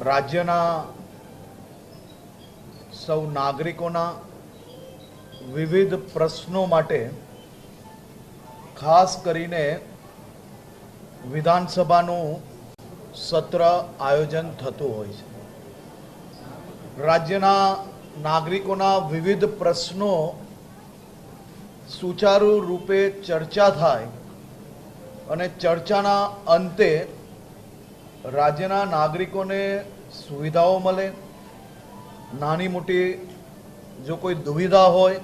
રાજ્યના સૌ નાગરિકોના વિવિધ પ્રશ્નો માટે ખાસ કરીને વિધાનસભાનું સત્ર આયોજન થતું હોય છે। રાજ્યના નાગરિકોના વિવિધ પ્રશ્નો સુચારુ રૂપે ચર્ચા થાય અને ચર્ચાના અંતે રાજ્યના નાગરિકોને સુવિધાઓ મળે, નાની મોટી જો કોઈ દુવિધા હોય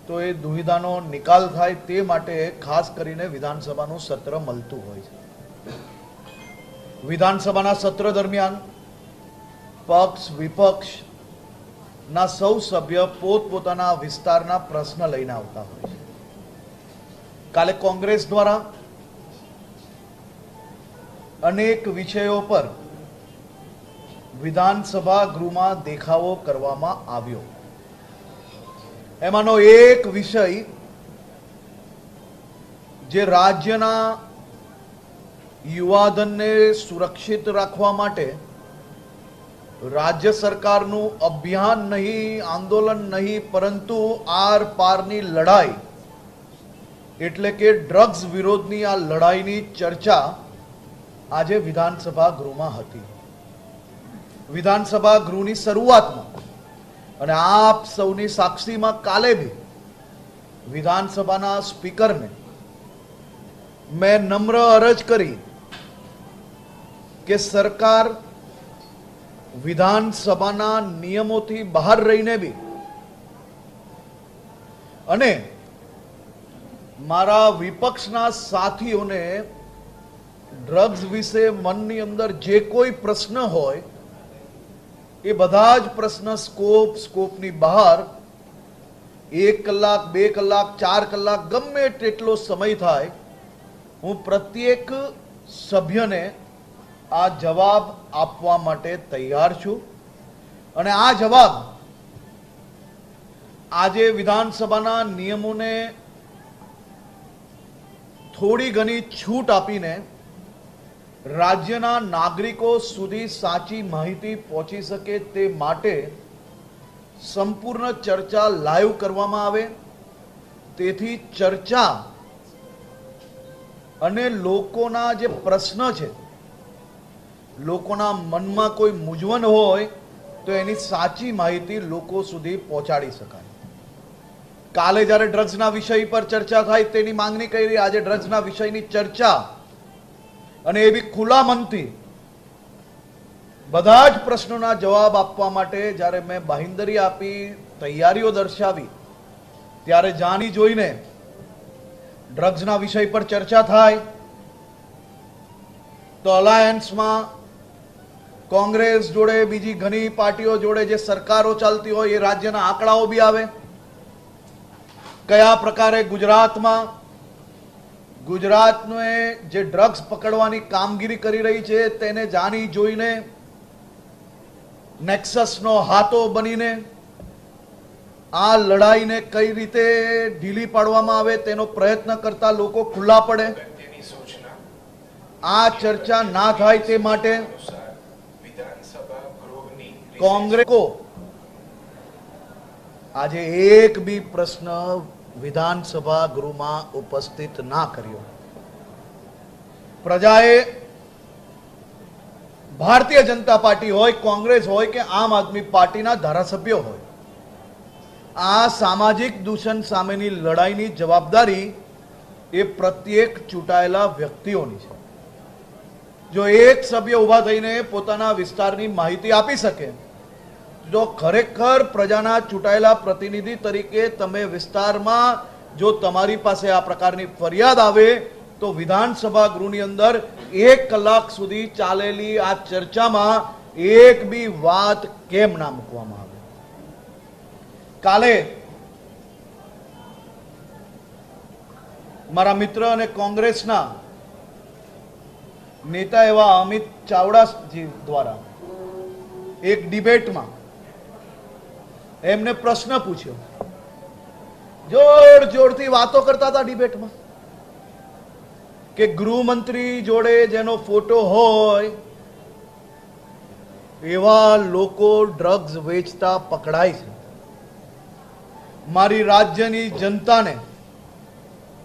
તો એ દુવિધાનો નિકાલ થાય તે માટે ખાસ કરીને વિધાનસભાનું સત્ર મળતું હોય છે। વિધાનસભાના સત્ર દરમિયાન પક્ષ વિપક્ષના સૌ સભ્ય પોતપોતાના વિસ્તારના પ્રશ્ન લઈને આવતા હોય છે। કાલે કોંગ્રેસ દ્વારા અનેક વિષયો પર વિધાનસભા ગૃહમાં દેખાવો કરવામાં આવ્યો। એમાંનો એક વિષય જે રાજ્યના યુવાધનને સુરક્ષિત રાખવા માટે રાજ્ય સરકારનું અભિયાન નહીં, આંદોલન નહીં, પરંતુ આર પારની લડાઈ એટલે કે ડ્રગ્સ વિરોધની આ લડાઈની ચર્ચા આજે વિધાનસભા ગૃહમાં હતી। વિધાનસભા ગૃહની શરૂઆતમાં અને આપ સૌની સાક્ષીમાં કાલે બી વિધાનસભાના સ્પીકરને મેં નમ્ર અરજ કરી કે સરકાર વિધાનસભાના નિયમોથી બહાર રહીને બી અને મારા વિપક્ષના સાથીઓને ડ્રગ્સ વિશે મનની અંદર જે કોઈ પ્રશ્ન હોય એ બધા જ પ્રશ્ન સ્કોપની બહાર 1 કલાક 2 કલાક 4 કલાક ગમે તેટલો સમય થાય હું પ્રત્યેક સભ્યને આ જવાબ આપવા માટે તૈયાર છું। અને આ જવાબ આજે વિધાનસભાના નિયમોને થોડી ઘણી છૂટ આપીને રાજ્યના નાગરિકો સુધી સાચી માહિતી પહોંચી શકે તે માટે સંપૂર્ણ ચર્ચા લાઈવ કરવામાં આવે, તેથી ચર્ચા અને લોકોના જે પ્રશ્ન છે, લોકોના મનમાં કોઈ મૂંઝવણ હોય તો એની સાચી માહિતી લોકો સુધી પહોંચાડી શકાય। કાલે જ્યારે ડ્રગ્સના વિષય પર ચર્ચા થાય તેની માંગણી કરી, આજે ડ્રગ્સના વિષયની ચર્ચા અને એ બી ખુલ્લા મનથી બધા જ પ્રશ્નોના જવાબ આપવા માટે જ્યારે મેં બાંહેધરી આપી, તૈયારીઓ દર્શાવી, ત્યારે જાણી જોઈને ડ્રગ્સના વિષય પર ચર્ચા થાય તો અલાયન્સમાં કોંગ્રેસ જોડે બીજી ઘણી પાર્ટીઓ જોડે જે સરકારો ચાલતી હોય એ રાજ્યના આંકડાઓ બી આવે, કયા પ્રકારે ગુજરાતને જે ડ્રગ્સ પકડવાની કામગીરી કરી રહી છે તેને જાણી જોઈને નેક્સસનો હાથો બનીને આ લડાઈને કઈ રીતે ઢીલી પાડવામાં આવે તેનો પ્રયત્ન કરતા લોકો ખુલ્લા પડે। આ ચર્ચા ના થાય તે માટે કોંગ્રેસ को આજે એક બી પ્રશ્ન વિધાનસભા ગૃહમાં ઉપસ્થિત ના કર્યો। પ્રજાએ ભારતીય જનતા પાર્ટી હોય, કોંગ્રેસ હોય કે આમ આદમી પાર્ટીના ધારાસભ્યો હોય, આ સામાજિક દૂષણ સામેની લડાઈની જવાબદારી એ પ્રત્યેક ચૂંટાયેલા વ્યક્તિઓની છે। જો એક સભ્ય ઊભા થઈને પોતાના વિસ્તારની માહિતી આપી શકે, જો ખરેખર પ્રજાના ચૂંટાયેલા પ્રતિનિધિ તરીકે તમે વિસ્તારમાં જો તમારી પાસે આ પ્રકારની ફરિયાદ આવે તો વિધાનસભા ગૃહની અંદર 1 કલાક સુધી ચાલેલી આ ચર્ચામાં એક બી વાત કેમ ના મૂકવામાં આવે। કાલે મારા મિત્ર અને કોંગ્રેસના नेता एवं अमित चावड़ा जी द्वारा एक डिबेट में एमने प्रश्न पूछो, जोर जोर थी बातों करता था डिबेट में કે ગૃહમંત્રી જોડે જેનો ફોટો હોય એવા લોકો ડ્રગ્સ વેચતા પકડાય છે. મારી રાજ્યની જનતાને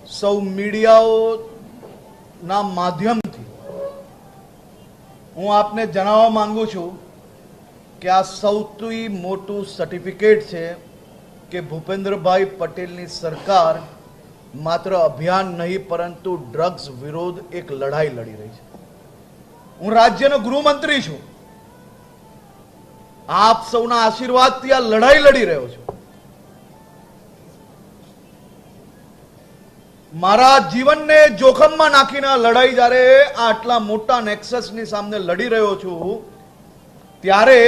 સૌ મીડિયાઓના માધ્યમથી હું આપને જણાવવા માંગુ છું કે આ સૌથી મોટું સર્ટિફિકેટ છે કે ભૂપેન્દ્રભાઈ પટેલની સરકાર માત્ર અભિયાન નહીં પરંતુ ડ્રગ્સ વિરોધ એક લડાઈ લડી રહી છે. હું રાજ્યનો ગૃહમંત્રી છું. આપ સૌના આશીર્વાદથી આ લડાઈ લડી રહ્યો છું. મારા જીવનને જોખમમાં નાખીને આ લડાઈ જ્યારે આટલા મોટા નેક્સસની સામે લડી રહ્યો છું ત્યારે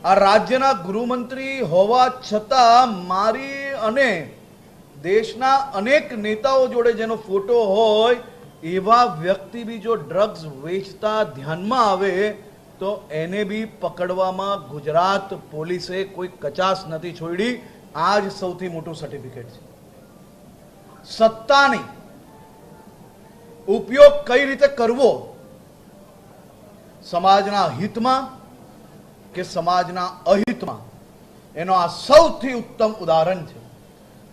આ રાજ્યના ગૃહમંત્રી હોવા છતાં મારી અને દેશના અનેક નેતાઓ જોડે જેનો ફોટો હોય એવા વ્યક્તિ બી જો ડ્રગ્સ વેચતા ધ્યાનમાં આવે તો એને બી પકડવામાં ગુજરાત પોલીસે કોઈ કચાશ નથી છોડી. આ જ સૌથી મોટું સર્ટિફિકેટ છે. સત્તાની ઉપયોગ કઈ રીતે કરવો, સમાજના હિતમાં કે સમાજના અહિતમાં, એનો આ સૌથી ઉત્તમ ઉદાહરણ છે.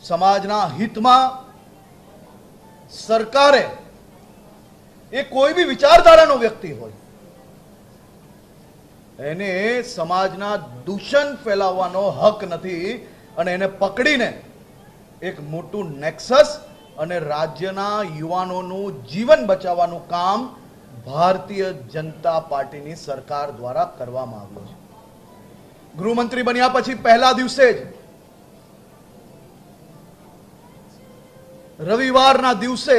સમાજના હિતમાં સરકારે એ કોઈ બી વિચારધારાનો વ્યક્તિ હોય એને સમાજના દૂષણ ફેલાવવાનો હક નથી અને એને પકડીને એક મોટું નેક્સસ અને રાજ્યના યુવાનોનું જીવન બચાવવાનું કામ ભારતીય જનતા પાર્ટીની સરકાર દ્વારા કરવામાં આવ્યું છે. ગૃહમંત્રી બન્યા પછી પહેલા દિવસે જ રવિવારના દિવસે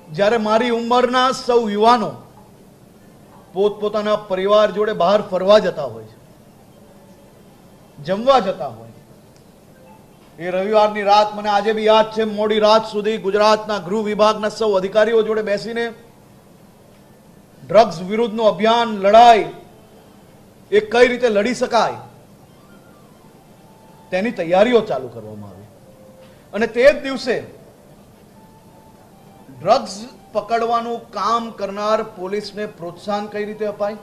જ્યારે મારી ઉંમરના સૌ યુવાનો પોતપોતાના પરિવાર જોડે બહાર ફરવા જતા હોય છે, જમવા જતા હોય, એ રવિવારની રાત મને આજે બી યાદ છે. મોડી રાત સુધી ગુજરાતના ગૃહ વિભાગના સૌ અધિકારીઓ જોડે બેસીને ડ્રગ્સ વિરુદ્ધનું અભિયાન, લડાઈ એ કઈ રીતે લડી શકાય તેની તૈયારીઓ ચાલુ કરવામાં આવી. અને તે જ દિવસે ડ્રગ્સ પકડવાનું કામ કરનાર પોલીસને પ્રોત્સાહન કઈ રીતે અપાય,